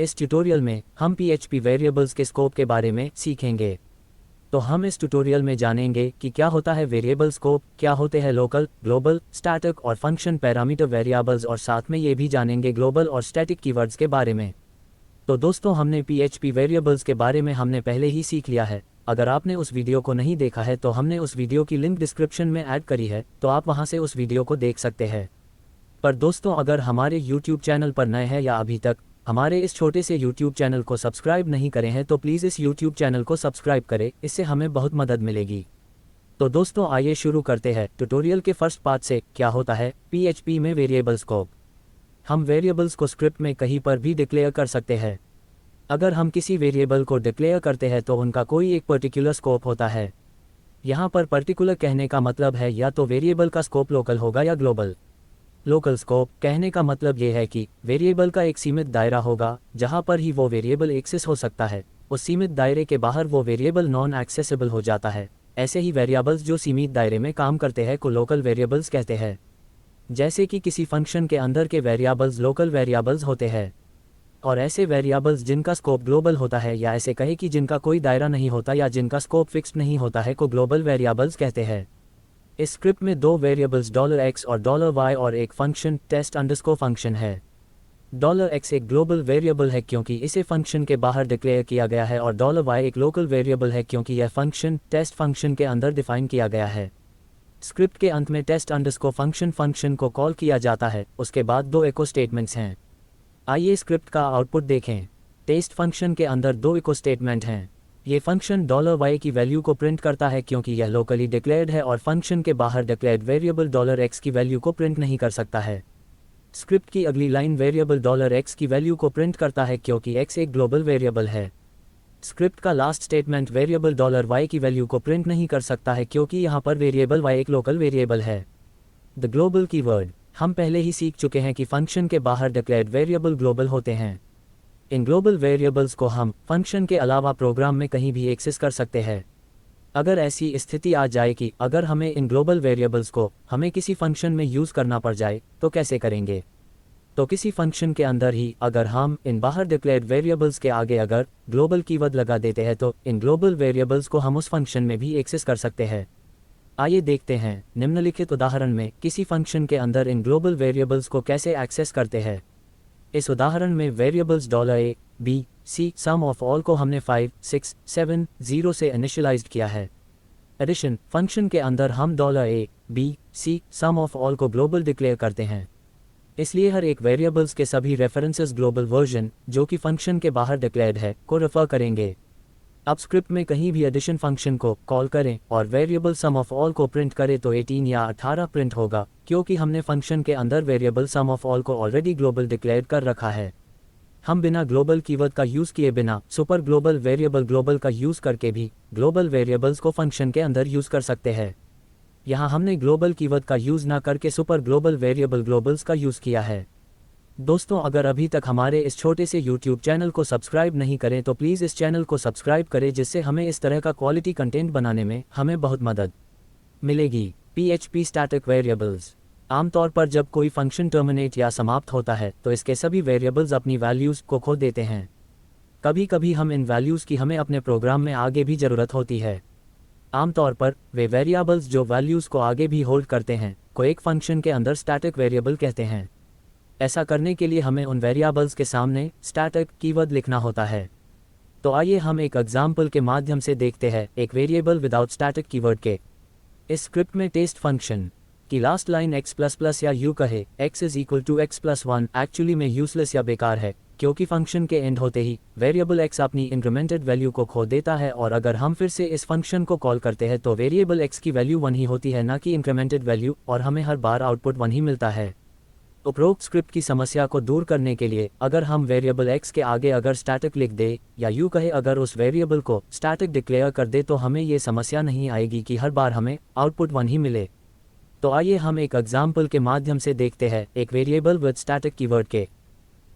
इस ट्यूटोरियल में हम PHP वेरिएबल्स के स्कोप के बारे में सीखेंगे। तो हम इस ट्यूटोरियल में जानेंगे कि क्या होता है वेरिएबल स्कोप, क्या होते हैं लोकल, ग्लोबल, स्टैटिक और फंक्शन पैरामीटर वेरिएबल्स, और साथ में ये भी जानेंगे ग्लोबल और स्टैटिक कीवर्ड्स के बारे में। तो दोस्तों, हमने PHP वेरिएबल्स के बारे में हमने पहले ही सीख लिया है। अगर आपने उस वीडियो को नहीं देखा है तो हमने उस वीडियो की लिंक डिस्क्रिप्शन में ऐड करी है, तो आप वहां से उस वीडियो को देख सकते हैं। पर दोस्तों, अगर हमारे YouTube चैनल पर नए हैं या अभी तक हमारे इस छोटे से YouTube चैनल को सब्सक्राइब नहीं करें हैं तो प्लीज़ इस YouTube चैनल को सब्सक्राइब करें, इससे हमें बहुत मदद मिलेगी। तो दोस्तों, आइए शुरू करते हैं ट्यूटोरियल के फर्स्ट पार्ट से। क्या होता है PHP में वेरिएबल स्कोप। हम वेरिएबल्स को स्क्रिप्ट में कहीं पर भी डिक्लेयर कर सकते हैं। अगर हम किसी वेरिएबल को डिक्लेयर करते हैं तो उनका कोई एक पर्टिकुलर स्कोप होता है। यहाँ पर पर्टिकुलर कहने का मतलब है या तो वेरिएबल का स्कोप लोकल होगा या ग्लोबल। लोकल स्कोप कहने का मतलब ये है कि वेरिएबल का एक सीमित दायरा होगा जहाँ पर ही वो वेरिएबल एक्सेस हो सकता है। उस सीमित दायरे के बाहर वो वेरिएबल नॉन एक्सेसिबल हो जाता है। ऐसे ही वेरिएबल्स जो सीमित दायरे में काम करते हैं को लोकल वेरिएबल्स कहते हैं। जैसे कि किसी फंक्शन के अंदर के वेरिएबल्स लोकल वेरिएबल्स होते हैं, और ऐसे वेरिएबल्स जिनका स्कोप ग्लोबल होता है, या ऐसे कहे कि जिनका कोई दायरा नहीं होता या जिनका स्कोप फिक्स्ड नहीं होता है, को ग्लोबल वेरिएबल्स कहते हैं। इस स्क्रिप्ट में दो वेरिएबल्स $x और $y और एक फंक्शन टेस्ट अंडरस्कोर फंक्शन है। $x एक ग्लोबल वेरिएबल है क्योंकि इसे फंक्शन के बाहर डिक्लेयर किया गया है, और $y एक लोकल वेरिएबल है क्योंकि यह फंक्शन टेस्ट फंक्शन के अंदर डिफाइन किया गया है। स्क्रिप्ट के अंत में टेस्ट अंडरस्कोर फंक्शन को कॉल किया जाता है। उसके बाद दो एको स्टेटमेंट्स हैं। आइए स्क्रिप्ट का आउटपुट देखें। टेस्ट फंक्शन के अंदर दो एको स्टेटमेंट हैं। ये फंक्शन $y की वैल्यू को प्रिंट करता है क्योंकि यह लोकली डिक्लेयर्ड है और फंक्शन के बाहर डिक्लेयर्ड वेरिएबल $x की वैल्यू को प्रिंट नहीं कर सकता है। स्क्रिप्ट की अगली लाइन वेरिएबल $x की वैल्यू को प्रिंट करता है क्योंकि x एक ग्लोबल वेरिएबल है। स्क्रिप्ट का लास्ट स्टेटमेंट वेरिएबल $y की वैल्यू को प्रिंट नहीं कर सकता है क्योंकि यहाँ पर वेरिएबल y एक लोकल वेरिएबल है। The global keyword. हम पहले ही सीख चुके हैं कि फंक्शन के बाहर डिक्लेयर्ड वेरिएबल ग्लोबल होते हैं। इन ग्लोबल वेरिएबल्स को हम फंक्शन के अलावा प्रोग्राम में कहीं भी एक्सेस कर सकते हैं। अगर ऐसी स्थिति आ जाए कि अगर हमें इन ग्लोबल वेरिएबल्स को हमें किसी फंक्शन में यूज़ करना पड़ जाए तो कैसे करेंगे। तो किसी फंक्शन के अंदर ही अगर हम इन बाहर डिक्लेयर्ड वेरिएबल्स के आगे अगर ग्लोबल कीवर्ड लगा देते हैं तो इन ग्लोबल वेरिएबल्स को हम उस फंक्शन में भी एक्सेस कर सकते हैं। आइए देखते हैं निम्नलिखित उदाहरण में किसी फंक्शन के अंदर इन ग्लोबल वेरिएबल्स को कैसे एक्सेस करते हैं। इस उदाहरण में variables $a, b, c sum of all को हमने 5, 6, 7, 0 से इनिशियलाइज्ड किया है। एडिशन फंक्शन के अंदर हम $a, b, c sum of all को ग्लोबल डिक्लेयर करते हैं। इसलिए हर एक वेरिएबल्स के सभी रेफरेंसेस ग्लोबल वर्जन जो कि फंक्शन के बाहर डिक्लेयर्ड है को रेफर करेंगे। अब स्क्रिप्ट में कहीं भी एडिशन फंक्शन को कॉल करें और वेरिएबल सम ऑफ ऑल को प्रिंट करें तो 18 या 18 प्रिंट होगा क्योंकि हमने फंक्शन के अंदर वेरिएबल सम ऑफ ऑल को ऑलरेडी ग्लोबल डिक्लेयर कर रखा है। हम बिना ग्लोबल कीवर्ड का यूज़ किए बिना सुपर ग्लोबल वेरिएबल ग्लोबल का यूज़ करके भी ग्लोबल वेरिएबल्स को फंक्शन के अंदर यूज़ कर सकते हैं। यहाँ हमने ग्लोबल कीवर्ड का यूज़ ना करके सुपर ग्लोबल वेरिएबल ग्लोबल्स का यूज़ किया है। दोस्तों, अगर अभी तक हमारे इस छोटे से YouTube चैनल को सब्सक्राइब नहीं करें तो प्लीज़ इस चैनल को सब्सक्राइब करें, जिससे हमें इस तरह का क्वालिटी कंटेंट बनाने में हमें बहुत मदद मिलेगी। PHP static variables. आमतौर पर जब कोई फंक्शन टर्मिनेट या समाप्त होता है तो इसके सभी वेरिएबल्स अपनी वैल्यूज़ को खो देते हैं। कभी कभी हम इन वैल्यूज़ की हमें अपने प्रोग्राम में आगे भी ज़रूरत होती है। आमतौर पर वे वेरिएबल्स जो वैल्यूज़ को आगे भी होल्ड करते हैं को एक फंक्शन के अंदर स्टैटिक वेरिएबल कहते हैं। ऐसा करने के लिए हमें उन वेरिएबल्स के सामने स्टैटिक कीवर्ड लिखना होता है। तो आइए हम एक एग्जाम्पल के माध्यम से देखते हैं एक वेरिएबल विदाउट स्टैटिक कीवर्ड के। इस स्क्रिप्ट में टेस्ट फंक्शन की लास्ट लाइन x++ या यू कहे x = x+1 एक्चुअली में यूजलेस या बेकार है क्योंकि फंक्शन के एंड होते ही वेरिएबल x अपनी इंक्रीमेंटेड वैल्यू को खो देता है, और अगर हम फिर से इस फंक्शन को कॉल करते हैं तो वेरिएबल x की वैल्यू 1 ही होती है, ना कि इंक्रीमेंटेड वैल्यू, और हमें हर बार आउटपुट 1 ही मिलता है। उपरोक्त स्क्रिप्ट की समस्या को दूर करने के लिए अगर हम वेरिएबल x के आगे अगर स्टैटिक लिख दे या यूँ कहे अगर उस वेरिएबल को स्टैटिक डिक्लेयर कर दे तो हमें ये समस्या नहीं आएगी कि हर बार हमें आउटपुट 1 ही मिले। तो आइए हम एक एग्जाम्पल के माध्यम से देखते हैं एक वेरिएबल विद स्टैटिक कीवर्ड के।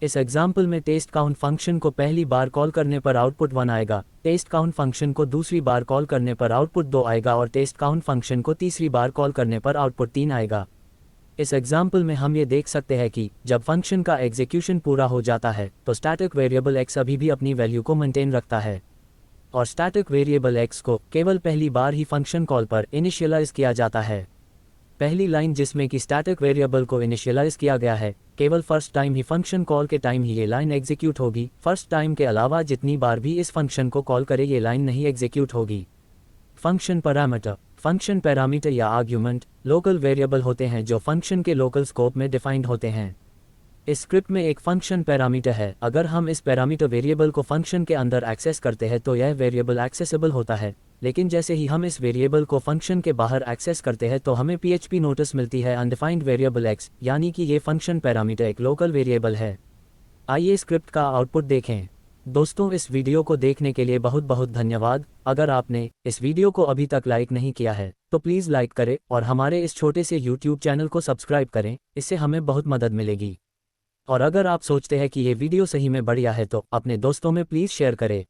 इस एग्जाम्पल में टेस्ट काउंट फंक्शन को पहली बार कॉल करने पर आउटपुट 1 आएगा, टेस्ट काउंट फंक्शन को दूसरी बार कॉल करने पर आउटपुट 2 आएगा और टेस्ट काउंट फंक्शन को तीसरी बार कॉल करने पर आउटपुट 3 आएगा। इस एग्जाम्पल में हम ये देख सकते हैं कि जब फंक्शन का एग्जीक्यूशन पूरा हो जाता है तो स्टैटिक वेरिएबल x अभी भी अपनी वैल्यू को मेंटेन रखता है और स्टैटिक वेरिएबल x को केवल पहली बार ही फंक्शन कॉल पर इनिशियलाइज किया जाता है। पहली लाइन जिसमें कि स्टैटिक वेरिएबल को इनिशियलाइज किया गया है, केवल फर्स्ट टाइम ही फंक्शन कॉल के टाइम ही ये लाइन एग्जीक्यूट होगी। फर्स्ट टाइम के अलावा जितनी बार भी इस फंक्शन को कॉल करे ये लाइन नहीं एग्जीक्यूट होगी। फंक्शन पैरामीटर या आर्ग्यूमेंट लोकल वेरिएबल होते हैं जो फंक्शन के लोकल स्कोप में डिफाइंड होते हैं। इस स्क्रिप्ट में एक फंक्शन पैरामीटर है। अगर हम इस पैरामीटर वेरिएबल को फंक्शन के अंदर एक्सेस करते हैं तो यह वेरिएबल एक्सेसिबल होता है, लेकिन जैसे ही हम इस वेरिएबल को फंक्शन के बाहर एक्सेस करते हैं तो हमें PHP नोटिस मिलती है अनडिफाइंड वेरिएबल x, यानी कि ये फंक्शन पैरामीटर एक लोकल वेरिएबल है। आइए स्क्रिप्ट का आउटपुट देखें। दोस्तों, इस वीडियो को देखने के लिए बहुत बहुत धन्यवाद। अगर आपने इस वीडियो को अभी तक लाइक नहीं किया है तो प्लीज़ लाइक करें और हमारे इस छोटे से YouTube चैनल को सब्सक्राइब करें, इससे हमें बहुत मदद मिलेगी। और अगर आप सोचते हैं कि ये वीडियो सही में बढ़िया है तो अपने दोस्तों में प्लीज़ शेयर करें।